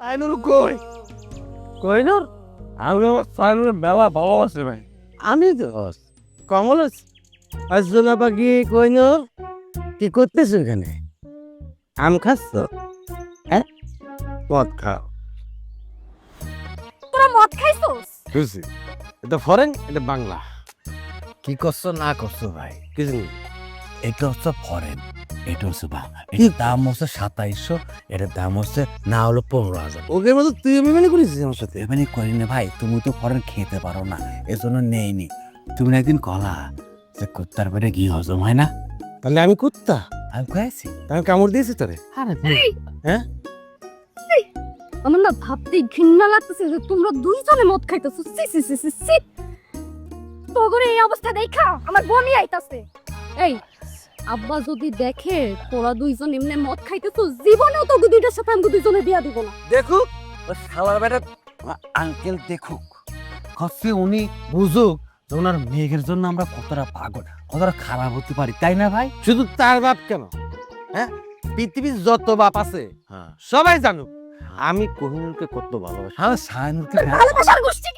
সাইনুর কই কইনুর আমি আমার সাইনুর মেলা ভালোবাসি ভাই। আমি তো কমল আজনা পাখি কইনুর কি করতেছ এখানে? আম খাচ্ছ? হ্যাঁ মদ খাও। তোরা মদ খাইছস? বুঝছি, এটা ফরেন এটা বাংলা। কি করছো না করছো ভাই, কিছু নেই। এটা হচ্ছে ফরেন, এটা হচ্ছে বাংলা। এটার দাম হচ্ছে 2700, এটার দাম হচ্ছে না হলো 15,000। ওকে মতো তুই আমি করেছিস আমার সাথে? এমনি করি না ভাই, তুমি তো ফরেন খেতে পারো না, এজন্য নেইনি। তুমি না একদিন কলা যে কুত্তার পেটে ঘি হজম হয় না, তাহলে আমি কুত্তা? আমি খাইছি। আমি কামড় দিয়েছি তোরে? হ্যাঁ আমার না ভাবতেই ঘৃণা লাগতেছে যে তোমরা দুইজনে মদ খাইতেছো। সি সি সি সি সি। তোগরে এই অবস্থা দেখা আমার বমি আইতাছে। এই আব্বা যদি দেখে তোরা দুইজন এমনি মদ খাইতেছো, জীবনেও তো দুইটার সাথে আমি দুইজনে বিয়া দিব না। দেখুক ও শালার বেটা, আঙ্কেল দেখুক, হচ্ছে উনি বুঝুক যে ওনার মেঘের জন্য আমরা কতটা পাগল, কতটা খারাপ হতে পারি, তাই না ভাই? শুধু তার বাপ কেন, হ্যাঁ পৃথিবীর যত বাপ আছে হ্যাঁ, সবাই জানুক আমি কোহিনুরকে কত ভালোবাসি। হ্যাঁ, সায়নুরকে ভালোবাসার গোষ্ঠী